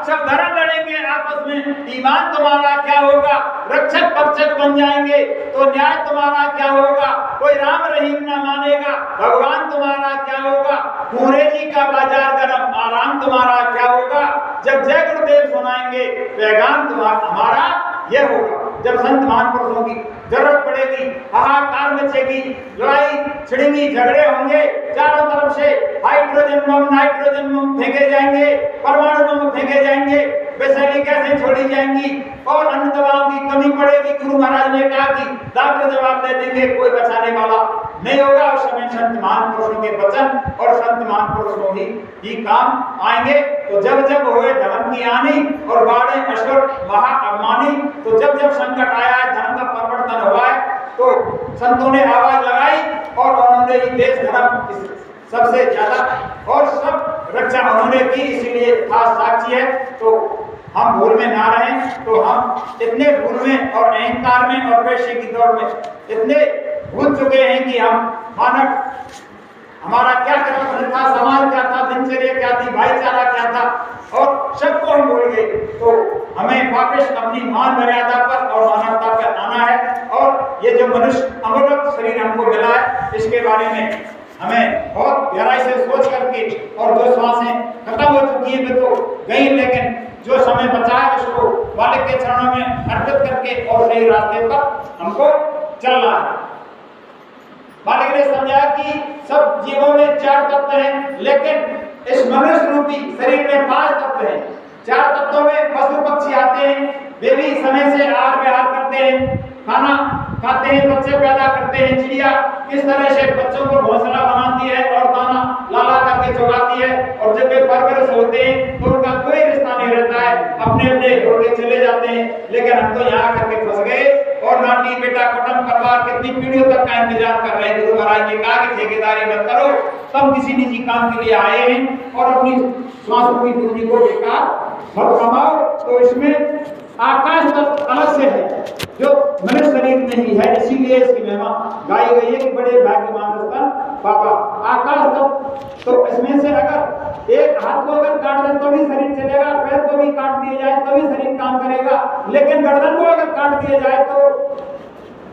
सब धर्म लड़ेंगे आपस में, ईमान तुम्हारा क्या होगा? रक्षक भक्षक बन जाएंगे तो न्याय तुम्हारा क्या होगा? कोई राम रहीम ना मानेगा, भगवान तुम्हारा क्या होगा? पूरे जी का बाजार गरम, आराम तुम्हारा क्या होगा? जब जय गुरुदेव सुनाएंगे पैगाम तुम्हारा हमारा यह होगा। जब संत महापुरुषों की जरूरत पड़ेगी, हाहाकार मचेगी, लड़ाई छिड़ेगी, झगड़े होंगे, चारों तरफ से हाइड्रोजन बम नाइट्रोजन बम फेंके जाएंगे, परमाणु बम फेंके जाएंगे, वैशाली गैसें छोड़ी जाएंगी और अन्य दवाओं की कमी पड़ेगी। गुरु महाराज ने कहा कि डॉक्टर जवाब दे देंगे, कोई बचाने वाला नहीं होगा। उस समय संत महापुरुषों के वचन और संत महापुरुषों ही काम आएंगे। तो जब जब हुए धर्म की हानि और बाढ़े असुर महा अभिमानी, तो जब जब संकट आया है, धर्म का परिवर्तन हुआ है, तो संतों ने आवाज लगाई और उन्होंने ही देश धर्म सबसे ज्यादा और सब रक्षा उन्होंने की, इसीलिए खास साक्षी है। तो हम भूल में ना रहें। तो हम इतने भूल में और अहंकार में और पैसे की दौड़ में इतने भूल चुके हैं कि हम मानव हमारा क्या कर्तव्य था, समाज क्या था, दिनचर्या क्या थी, भाईचारा क्या था, और सबको हम भूल गए। तो हमें वापस अपनी मान मर्यादा पर और मानवता पर आना है। और ये जो मनुष्य अमूल्य शरीर हमको मिला है, इसके बारे में हमें बहुत गहराई से सोच करके, और जो श्वासें खत्म हो चुकी है वे तो गई, लेकिन जो समय बचा है उसको मालिक के चरणों में अर्पित करके और सही रास्ते पर हमको चलना है। मालिक ने समझाया कि सब जीवों में 4 तत्व हैं, लेकिन इस मनुष्य रूपी शरीर में 5 तत्व हैं। 4 तत्वों में पशु पक्षी आते हैं, वे भी समय से आहार विहार करते हैं, खाना खाते हैं, बच्चे पैदा करते हैं। चिड़िया किस तरह से बच्चों को घोंसला बनाती है और दाना लाला करके चुगाती है, और जब वे परवरिश होते हैं तो उनका कोई रिश्ता नहीं रहता है, अपने अपने होके चले जाते हैं। लेकिन हम तो यहाँ करके फंस गए और नाती बेटा कुटुंब परिवार कितनी पीढ़ियों तक का इंतजार कर रहे हैं। गुरु महाराज ने कहा कि ठेकेदारी मत करो, तुम किसी निजी काम के लिए आए हैं और अपनी श्वासों की पूंजी को बेकार मत कमाओ। तो इसमें आकाश तत्व अलग से है जो मनुष्य शरीर में ही है, इसीलिए इसकी महिमा गाई गई है कि बड़े भाग्यवान रतन पापा। आकाश तत्व तो इसमें से अगर एक हाथ को अगर काट दे तो भी शरीर चलेगा, पैर को भी काट दिया जाए तो भी शरीर काम करेगा, लेकिन गर्दन को अगर काट दिया जाए तो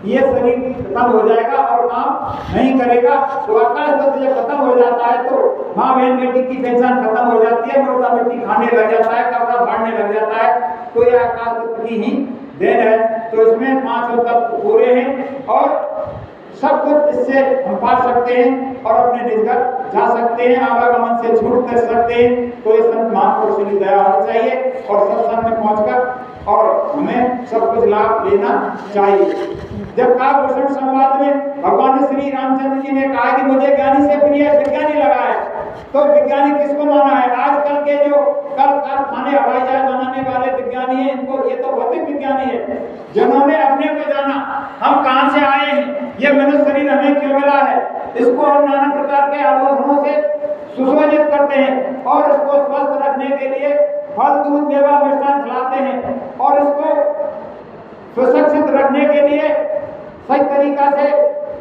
ये शरीर खत्म हो जाएगा और काम नहीं करेगा। तो आकाश तत्व जब खत्म हो जाता है तो माँ बहन बेटी की पहचान खत्म हो जाती है, मुर्दा मिट्टी खाने लग जाता है, कपड़ा फाड़ने लग जाता है। तो ये आकाश तत्व की ही देन है। तो इसमें 5 तत्व पूरे हैं और सब कुछ इससे हम पा सकते हैं और अपने निजगर जा सकते हैं, आवागमन से छूट कर सकते हैं। तो ये संत महापुरुषों की दया होनी चाहिए और सत्संग में पहुंचकर और हमें सब कुछ लाभ लेना चाहिए। जब कालभूषण संवाद में भगवान श्री रामचंद्र जी ने कहा कि मुझे ज्ञानी से प्रिय विज्ञानी लगा है, तो विज्ञानी किसको माना है? आजकल के जो कल कारखाने हवाई जहाज बनाने वाले विज्ञानी हैं, इनको ये तो भौतिक विज्ञानी है जिन्होंने अपने को जाना, हम कहां से आए हैं, ये मनुष्य शरीर हमें क्यों मिला है, इसको हम नाना प्रकार के आभूषणों से सुसज्जित करते हैं और इसको स्वस्थ रखने के लिए फल दूध मेवा मिष्ठान खिलाते हैं और इसको सुरक्षित रखने के लिए सही तरीका से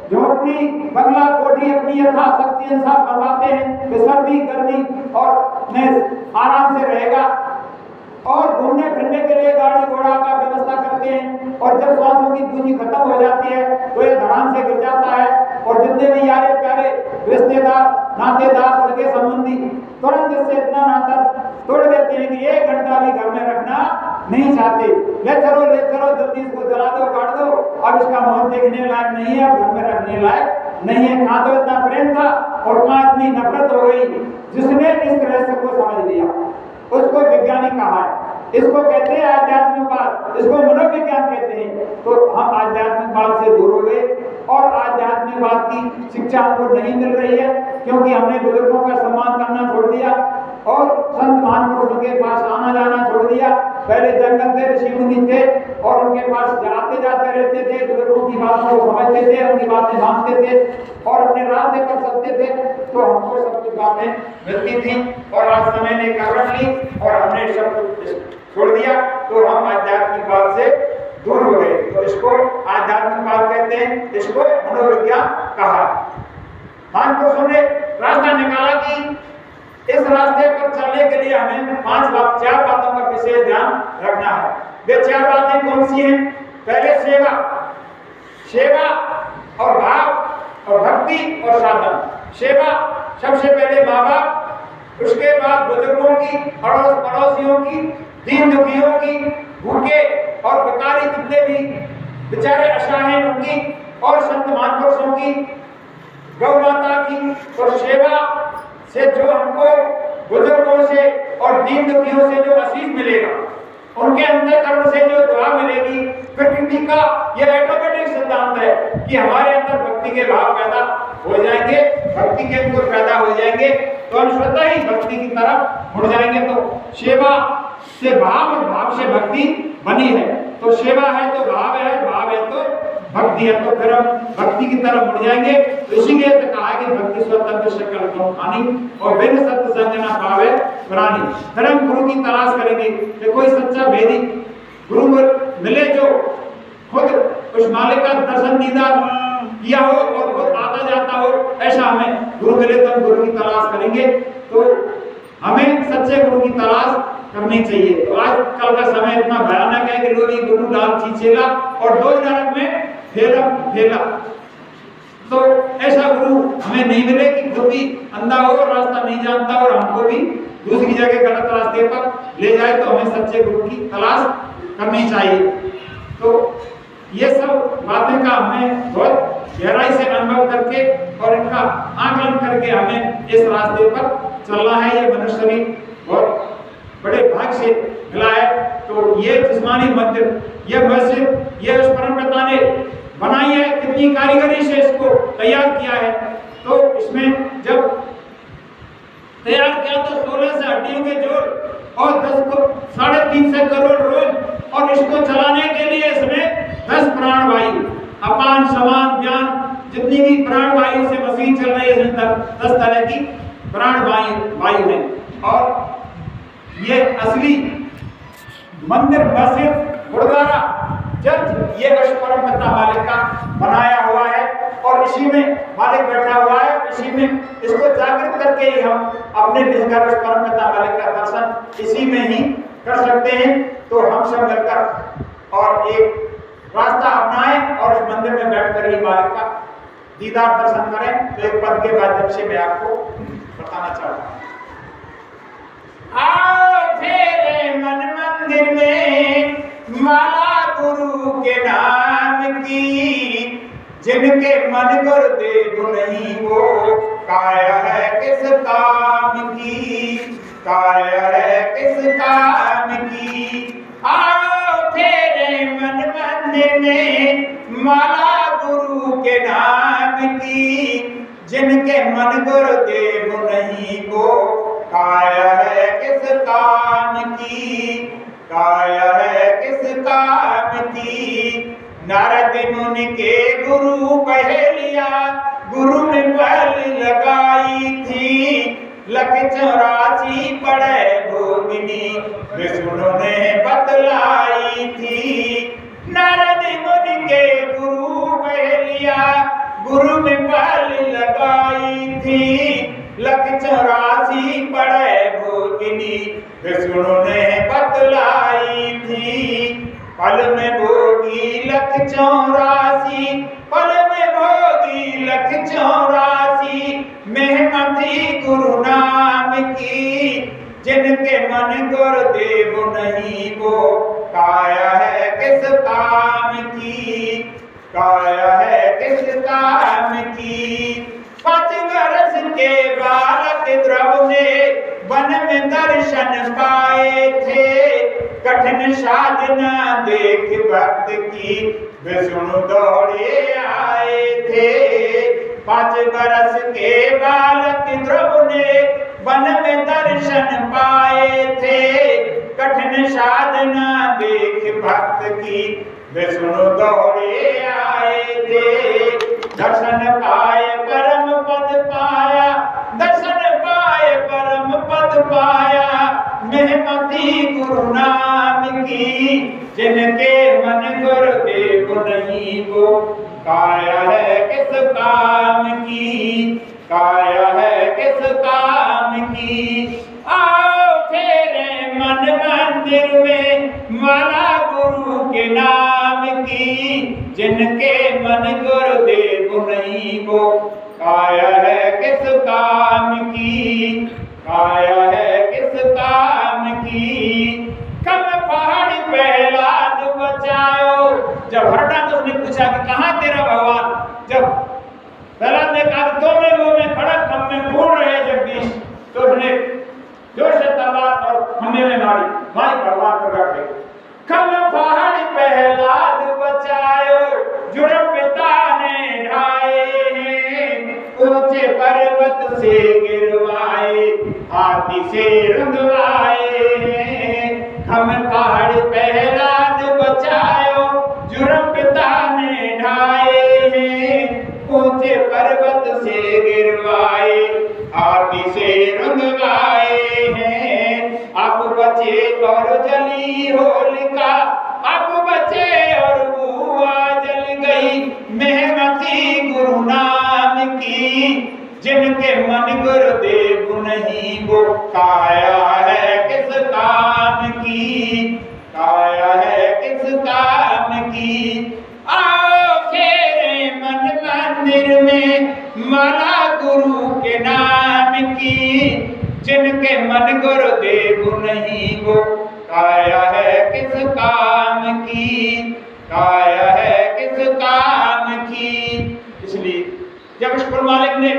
झोपड़ी बंगला कोठी अपनी यथाशक्ति अनुसार बनवाते हैं कि सर्दी गर्मी और में आराम से रहेगा, और घूमने फिरने के लिए गाड़ी घोड़ा का व्यवस्था करते हैं। और जब श्वासों की पूंजी खत्म हो जाती है तो ये धड़ाम से गिर जाता है और जितने भी यारे प्यारे रिश्तेदार नातेदार सगे संबंधी तुरंत इससे इतना नाता तोड़ देते हैं कि 1 घंटा भी घर में रखना नहीं चाहते। ले चलो जल्दी इसको जला दो, काट दो, अब इसका मुंह देखने लायक नहीं है, घर में रखने लायक नहीं है। कहाँ तो इतना प्रेम था और कहाँ इतनी नफरत हो गई। जिसने इस रहस्य को समझ लिया उसको वैज्ञानिक कहा है, इसको कहते हैं आध्यात्मिकवाद, इसको मनोविज्ञान कहते हैं। तो हम आध्यात्मिकवाद से दूर हो गए और आध्यात्मिकवाद की शिक्षा हमको नहीं मिल रही है क्योंकि हमने बुजुर्गों का सम्मान करना छोड़ दिया और संत महापुरुषों के पास आना जाना छोड़ दिया। पहले जंगल थे, ऋषि मुनि थे और उनके पास आते जाते रहते थे, बुजुर्गों की बातों को समझते थे, उनकी बातें मानते थे और अपने रास्ते पर चलते थे। तो हमको सब कुछ बातें मिलती थी और आज समय ने कारण ली और हमने सब कुछ छोड़ दिया, तो हम आध्यात्मिकवाद से दूर हो गए। तो इसको आध्यात्मिकवाद कहते हैं, इसको मनोविज्ञान कहा। महापुरुषों ने रास्ता निकाला कि इस रास्ते पर चलने के लिए हमें 4 बातों का रखना है। वे 4 बातें कौन सी हैं? पहले सेवा, सेवा और भाव और भक्ति और साधन। सेवा सबसे पहले माँ बाप, उसके बाद बुजुर्गों की, अड़ोस पड़ोसियों की, दीन दुखियों की, भूखे और भिखारी जितने भी बेचारे असहाय उनकी, और संत महापुरुषों की, गौ माता की। और सेवा से जो हमको बुजुर्गों से और दीन दुखियों से जो आशीष मिलेगा, उनके अंतःकरण से जो दुआ मिलेगी, प्रकृति का यह ऑटोमेटिक सिद्धांत है कि हमारे अंदर भक्ति के भाव पैदा हो जाएंगे, भक्ति के अंकुर पैदा हो जाएंगे, तो हम स्वतः ही भक्ति की तरफ मुड़ जाएंगे। तो सेवा से भाव और भाव से भक्ति बनी है। तो सेवा है तो भाव है, भाव है तो भक्ति है, तो फिर हम भक्ति की तरफ मुड़ जाएंगे। तो इसीलिए तो कहा है कि भक्ति स्वतंत्र सकल को हानि और बिन सत्संग न पावे प्राणी। फिर हम गुरु की तलाश करेंगे कि कोई सच्चा भेदी गुरु मिले जो खुद उस मालिक का दर्शन दीदार किया हो और खुद आता जाता हो, ऐसा हमें गुरु मिले तो हम गुरु की तलाश करेंगे। तो हमें सच्चे गुरु की तलाश करनी चाहिए। तो आज कल का समय इतना भयानक है कि लोग गुरु लाल चीचेला और 2 नरक में फेला। तो ऐसा गुरु हमें नहीं मिले कि गुरु भी अंधा हो, रास्ता नहीं जानता और हमको भी दूसरी जगह गलत रास्ते पर ले जाए। तो हमें सच्चे गुरु की तलाश करनी चाहिए। तो ये सब बातें का हमें बहुत गहराई से अनुभव करके और इनका आकलन करके हमें इस रास्ते पर चलना है। ये मनुष्य शरीर बहुत बड़े भाग्य से मिला है। तो ये जिस्मानी मंदिर, ये मस्जिद, ये उस परम पिता ने बनाई है, कितनी कारीगरी से इसको तैयार किया है। तो इसमें जब तैयार किया तो 16 से हड्डियों के जोड़ और 10 को 350 करोड़ रोज, और इसको चलाने के लिए इसमें 10 प्राणवायु, अपान समान ज्ञान जितनी भी प्राणवायु से मशीन चल रही है, इसमें 10 तरह की प्राणवायु है। और ये असली मंदिर, मस्जिद, गुरुद्वारा, चर्च ये परम पिता मालिक का बनाया हुआ है। और इसी में मालिक बैठा हुआ है, इसी में इसको जागृत करके ही हम अपने निजगर परम पिता मालिक का दर्शन इसी में ही कर सकते हैं। तो हम सब मिलकर और एक रास्ता अपनाएं और इस मंदिर में बैठकर ही मालिक का दीदार दर्शन करें। तो एक पद के माध्यम से मैं आपको बताना चाहता हूँ। आओ फेरे मन मंदिर में माला गुरु के नाम की, जिनके मन गुरुदेव नहीं वो काया है किस काम की, काया है किस काम की। आओ फेरे मन मंदिर में माला गुरु के नाम की, जिनके मन गुरुदेव नहीं वो काया है किस काम की, काया है किस काम की। नारद मुनि के गुरु पहलिया गुरु ने पहल लगाई थी, लख 84 पड़े भोगिनी विष्णु ने बतलाई थी। नारद मुनि के गुरु पहलिया गुरु ने पहल लगाई थी, लख 84 पड़े भोगिनी विष्णु ने बतलाई थी। पल में भोगी लख 84, पल में भोगी लख 84, महिमा थी गुरु नाम की, जिनके मन गुरुदेव नहीं वो काया है किस काम की, काया है किस काम की। 5 वर्ष के बालक ध्रुव ने वन में दर्शन पाए थे, कठिन साधना देख भक्त की विष्णु दौड़े आए थे। 5 वर्ष के बालक ध्रुव ने वन में दर्शन पाए थे, कठिन साधना देख भक्त की विष्णु दौड़े आए थे। दर्शन पाए परम पद पाया, दर्शन पाए परम पद पाया, महिमा थी गुरु नाम की, जिनके मन गुरुदेव नहीं वो काया है किस काम की, काया है किस काम की। आओ फेरे मन मंदिर में माला गुरु के नाम की, जिनके मन गुरुदेव नहीं वो काया है किस काम की, काया है किस काम की। कम पहाड़ी प्रहलाद बचाओ। जब हरदास ने पूछा कि कहाँ तेरा भगवान, जब प्रहलाद ने कहा तो में मुंह में खड़क हम में फूल रहे जगदीश, तो उसने जोर से तलवार और खम्भे में मारी, मारी भगवान प्रकट गए। कम पहाड़ी प्रहलाद बचाओ, जुर्म पिता ने ढाए हैं, ऊंचे पर्वत से गिरवाए, हाथी से रुंधवाए हैं। हम पहाड़ी प्रहलाद बचाओ, जुर्म पिता ने ढाए हैं, ऊंचे पर्वत से गिरवाए, हाथी से रुंधवाए हैं। अब बचे और जली होलिका, अब बचे और बुआ जल गई, मेहनती गुरु नाम की, जिनके मन गुरुदेव नहीं वो काया है किस काम की, काया है किस काम की। आओ फेरे मन मंदिर में माला गुरु के नाम की, जिनके मन गुरुदेव नहीं वो काया है किस काम की, काया है किस काम की। इसलिए जब स्कूल मालिक ने,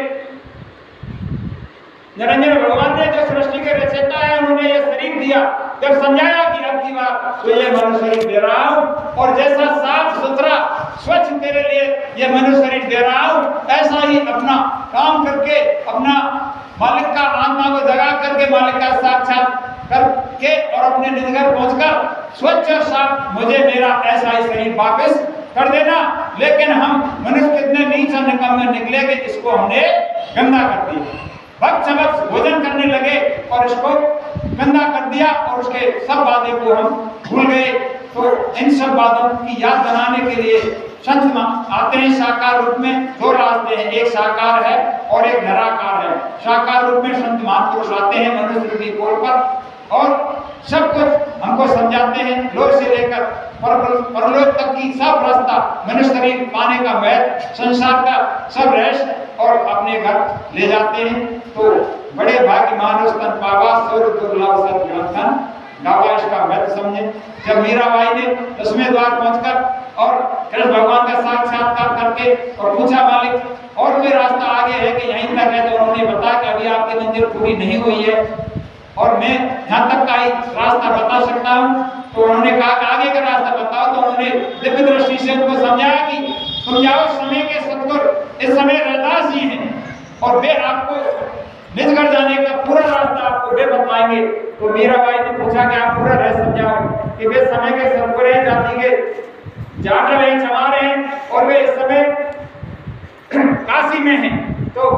निरंजन भगवान ने जो सृष्टि के रचयिता है उन्होंने ये शरीर दिया, जब समझाया कि अब की बात तो ये मनुष्य शरीर दे रहा हूं, और जैसा साफ सुथरा स्वच्छ तेरे लिए ये मनुष्य शरीर दे रहा हूं, ऐसा ही अपना काम करके, अपना मालिक का आत्मा को जगा करके, मालिक का साक्षात करके और अपने निज घर पहुंचकर स्वच्छ और साफ मुझे मेरा ऐसा ही शरीर वापस कर देना। लेकिन हम मनुष्य कितने नीच और निकम्मे निकलेंगे, इसको हमने गंदा कर दिया, भक्त समक्ष भोजन करने लगे और इसको गंदा कर दिया और उसके सब वादे को हम भूल गए। तो इन सब बातों की याद बनाने के लिए संत आते हैं साकार रूप में। दो रास्ते हैं, एक साकार है और एक निराकार है। साकार रूप में संत महापुरुष आते हैं मनुष्य की कोर पर और सब कुछ हमको समझाते हैं, लोक से लेकर परलोक तक की सब रास्ता, मनुष्य शरीर पाने का महत्व, संसार का सब रहस्य और अपने घर ले जाते हैं। तो बड़े भाग्य मानुष तन पावा, सुर दुर्लभ सत ग्रंथन गावा, इसका महत्व समझे। जब मीराबाई ने 10वें द्वार पहुंचकर और कृष्ण भगवान का साक्षात्कार करके और पूछा मालिक और कोई रास्ता आगे है कि यहीं तक है, तो उन्होंने बताया कि अभी आपकी मंजिल पूरी नहीं हुई है और मैं यहाँ तक का ही रास्ता बता सकता हूँ। तो उन्होंने कहा कि आगे का रास्ता बताओ। तो उन्होंने दिव्य दृष्टि से उनको समझाया कि तुम जाओ, समय के सतगुरु इस समय रैदास जी हैं और वे आपको निज घर जाने का पूरा रास्ता आपको वे बताएंगे। तो मीराबाई ने पूछा कि आप पूरा रहस्य समझाओ कि वे समय के सतगुरु हैं, जाति के जाट रहे, चमा रहे हैं और वे इस समय काशी में हैं। तो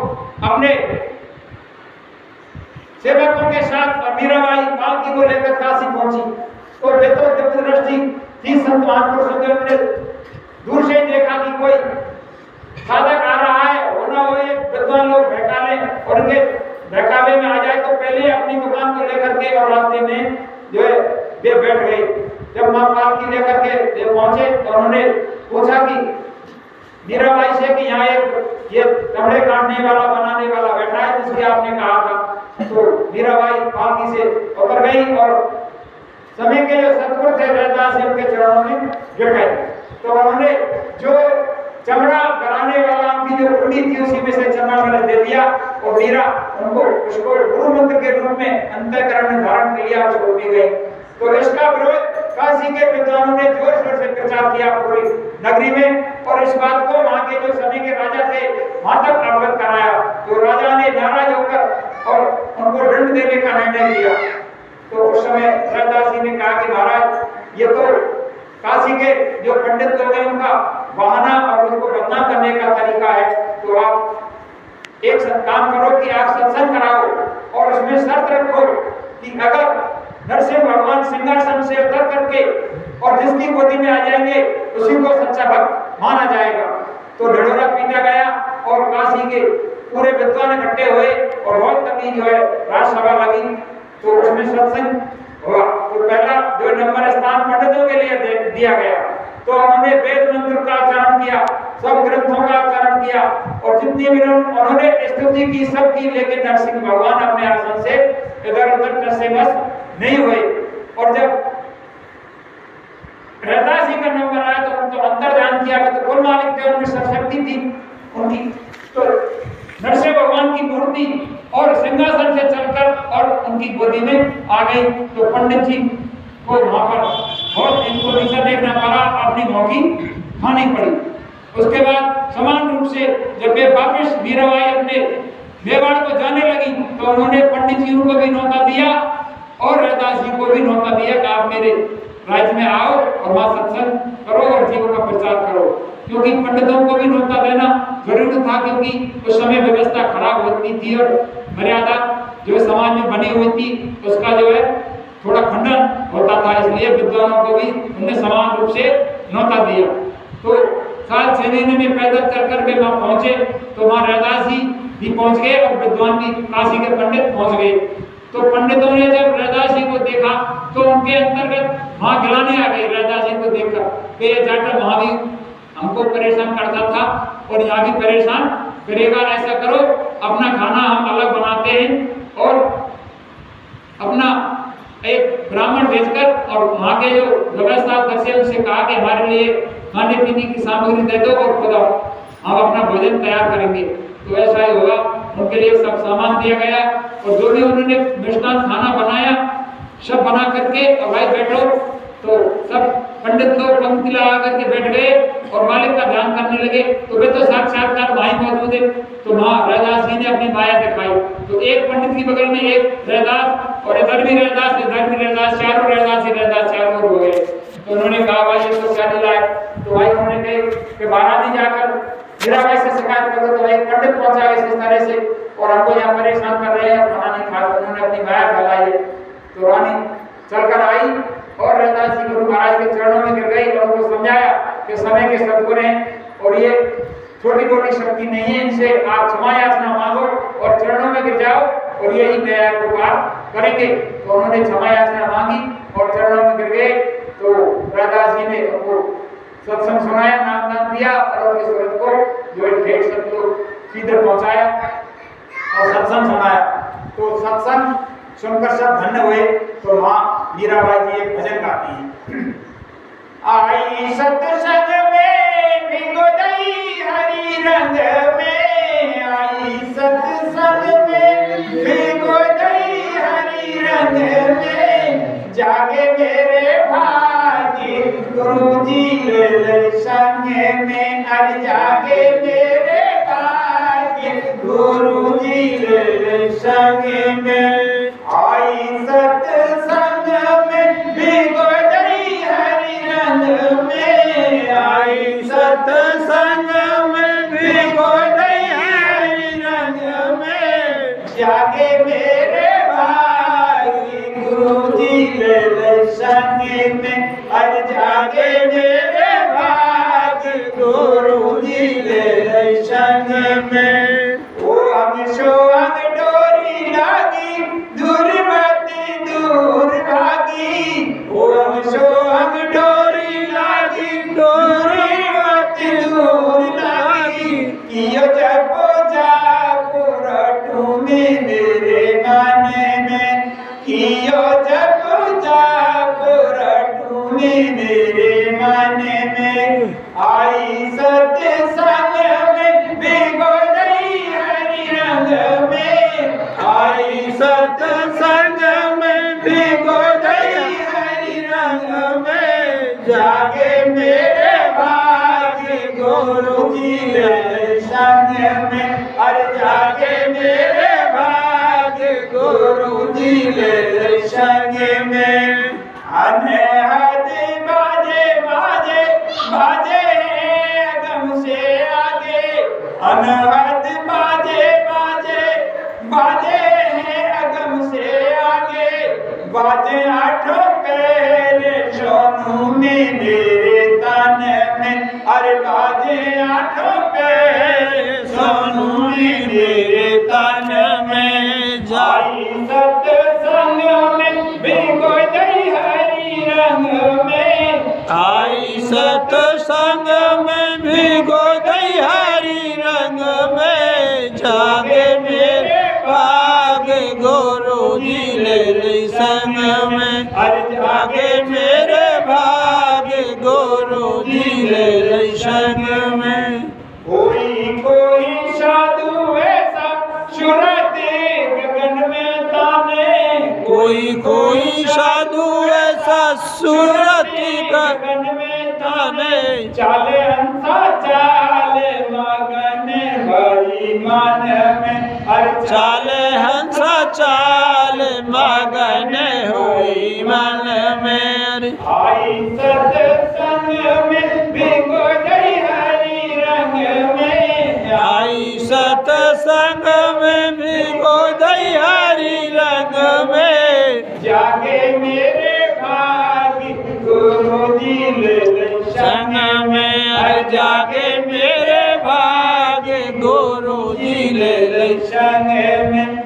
अपने सेवकों के साथ और मीराबाई पालकी को लेकर काशी पहुंची। तो वे तो दिव्य दृष्टि थी संत महापुरुषों के, उन्होंने दूर से देखा कि कोई साधक आ रहा है, होना हो एक विद्वान लोग बहकाले और उनके बहकावे में आ जाए तो पहले अपनी दुकान को लेकर के और रास्ते में जो है वे बैठ गए। जब मां पालकी लेकर के वे पहुंचे तो उन्होंने पूछा कि मीराबाई से कि यहाँ एक ये कपड़े काटने वाला बनाने वाला बैठा है जिसकी आपने कहा था। तो मीराबाई पालकी से उतर गई और समय के जो सतगुरु थे रैदास उनके चरणों में गिर गए। तो उन्होंने जो चमड़ा गराने वाला उनकी जो कुंडी थी उसी में से चमड़ा मैंने दे दिया और मीरा उनको उसको गुरु मंत्र के रूप में अंतःकरण में धारण कर लिया, छोड़ दी गई। तो इसका विरोध काशी के विद्वानों ने जोर शोर से प्रचार किया पूरी नगरी में और इस बात को वहां के जो समय के राजा थे वहां तक अवगत कराया। तो राजा ने नाराज होकर और उनको दंड देने का निर्णय किया। तो उस समय रैदास जी ने कहा कि महाराज ये तो काशी के जो पंडित लोग हैं उनका बहाना और उनको बदनाम करने का तरीका है। तो आप एक काम करो कि आप सत्संग कराओ और उसमें शर्त रखो कि अगर नरसिंह भगवान सिंहासन से उतर करके और जिसकी गोदी में आ जाएंगे उसी को सच्चा भक्त माना जाएगा। तो ढिढोरा पीटा गया और काशी के पूरे विद्वान इकट्ठे हुए और बहुत तंगी जो है राजसभा लगी। तो उसमें सत्संग हुआ। तो पहला जो नंबर स्थान पंडितों के लिए दिया गया, तो उन्होंने वेद मंत्र का उच्चारण किया, सब ग्रंथों का उच्चारण किया और जितनी भी उन्होंने स्तुति की सब की, लेकिन नरसिंह भगवान अपने आसन से इधर उधर टसेमस नहीं हुए। और जब रहदासी का नंबर आया तो उनको अंतर ध्यान किया, तो कुल मालिक थे, उनमें शक्ति थी उनकी। तो नरसिंह भगवान की मूर्ति और सिंहासन से चलकर और उनकी गोदी में आ गई। तो पंडित जी को वहां पर बहुत इनको नीचा देखना पड़ा, अपनी मौकी खानी पड़ी। उसके बाद समान रूप से जब वे वापिस मीराबाई अपने मेवाड़ को जाने लगी, तो उन्होंने पंडित जी को भी न्योता दिया और रहदास जी को भी न्योता दिया कि आप मेरे राज्य में आओ और वहां सत्संग करो और जीवन का प्रचार करो। क्योंकि पंडितों को भी न्योता देना जरूरी था, क्योंकि उस समय व्यवस्था खराब होती थी और मर्यादा जो समाज में बनी हुई थी उसका जो है थोड़ा खंडन होता था, इसलिए विद्वानों को भी उन्होंने समान रूप से न्योता दिया। तो साल 6 महीने में पैदल चलकर के वहां पहुंचे, तो वहां रहदास जी भी पहुंच गए और विद्वान भी काशी के पंडित पहुंच गए। तो पंडितों ने जब रहदास जी को देखा तो उनके अंतर्गत वहां गिलाने आ गई रहदास जी को देखकर कि ये जाटर वहां भी हमको परेशान करता था और यहाँ भी परेशान करेगा। ऐसा करो, अपना खाना हम अलग बनाते हैं और अपना एक ब्राह्मण भेजकर और वहाँ के जो व्यवस्था से उनसे कहा कि हमारे लिए खाने पीने की सामग्री दे दो और खुद हम अपना भोजन तैयार करेंगे। तो ऐसा ही होगा, उनके लिए सब सामान दिया गया और जो भी उन्होंने मिष्टान खाना बनाया सब बना करके और भाई बैठो, तो सब पंडित लोग पंक्ति लगा करके बैठ गए और मालिक का ध्यान करने लगे। तो वे तो साक्षात्कार वहीं मौजूद है। तो वहाँ रहदास जी ने अपनी माया दिखाई, तो एक पंडित की बगल में एक रहदास और इधर भी रहदास, इधर भी रहदास, चारों रहदास ही रहदास, चारों हो गए। तो उन्होंने कहा भाई ये तो क्या लीला है। तो भाई उन्होंने कहे कि महाराज जाकर मीराबाई से शिकायत करो। तो एक पंडित पहुंचा इस तरह से और हमको यहाँ परेशान कर रहे हैं, खाना नहीं खा। उन्होंने अपनी माया फैलाई। तो रानी चलकर आई और रहदास जी गुरु महाराज के चरणों में गिर गई और उनको समझाया कि समय के सद्गुण हैं और ये छोटी मोटी शक्ति नहीं है, इनसे आप क्षमा याचना मांगो और चरणों में गिर जाओ और यही दया को पार करेंगे। तो उन्होंने क्षमा याचना मांगी और चरणों में गिर गए। तो रहदास जी ने उनको सत्संग सुनाया, नाम दान दिया और उनके सूरत को जो ढेर सतलोक सीधे पहुंचाया और सत्संग सुनाया। तो सत्संग सुनकर सब धन्य हुए। तो माँ मीराबाई जी एक भजन गाती हैं। आई सत्संग में भिगो गई हरी रंग में, आई सत्संग में भिगो गई हरी रंग में, जागे मेरे भागी गुरुजी ले संग में, अरे जागे मेरे भागी गुरुजी ले संग में। आई सत्संग में भिगो गई हरी रंग में, आई सत्संग में भिगो गई हरी रंग में, जागे मेरे भाई गुरुजी ले संग में, अरे जागे मेरे भाई गुरुजी ले संग में। ओ हम सोहंग डोरी लागी दुर्मति दूर भागी, ओ हम सोहंग डोरी लागी दुर्मति दूर लागी, कियो जपो जापो रटू में मेरे मन में, कियो जपो जापो रटू में मेरे मन में। आई सत्संग में भिगो गई हरी रंग में, आई सत्संग में भिगो गई हरी रंग में, जागे मेरे भाग्य गुरुजी ले संग में, अरे जागे मेरे भाग्य गुरुजी ले संग में। अनहद बाजे बाजे बाजे अगम से आगे, अनहद बाजे बाजे बाजे हैं अगम से आगे, बाजे आठों पैर सोनू में मेरे तन में, अरे बाजे आठों पैर सोनू में मेरे तन में। जाई सत्संग में भिगो सतसंग में भिगो दई हरि रंग में, जागे मेरे भाग गुरु जी ले ली संग में। अरे जागे मेरे भाग गुरु जी ले ली संग में। कोई साधु ऐसा सुरते गगन में ताने, कोई साधु ऐसा सुरति गगन में ताने, चाले हंसा चाले मगन भाई मन में। अरे चाले हंसा चाल मगन हुई मन में। अरे आई सत्संग में भिगो गई हरि रंग में, आई सतसंग में भिगो दई हरि रंग में, जागे मेरे भागी गुरु जी ले संग में। अरे जागे मेरे भाग गुरु जी ले ली संग में।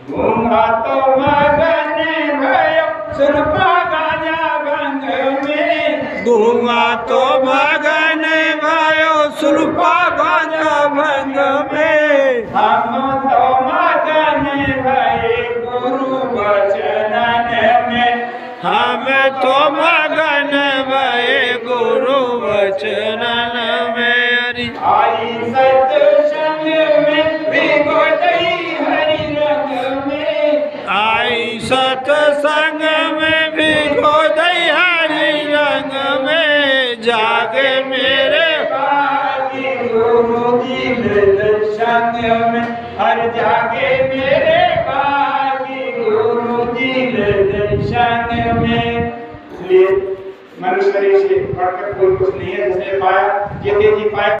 गूंगा तो मगन भयो सुरपा गाजा भंग में, गूंगा तो मगन भयो सुरपा गाजा भंग में। हम तो मगन भये गुरु वचनन में, हम तो मगन भये गुरु वचनन में। अरे आई सत्संग में भिगो दई हरि रंग में, आई सतसंग में भिगो दई हरि रंग में, जागे मेरे भागी गुरु जी ले संग में। हर जागे मेरे भागी गुरु जी ले संग में। इसलिए मनुष्य से बढ़कर कोई कुछ नहीं है। जिसने पाया, जिते जी पाया।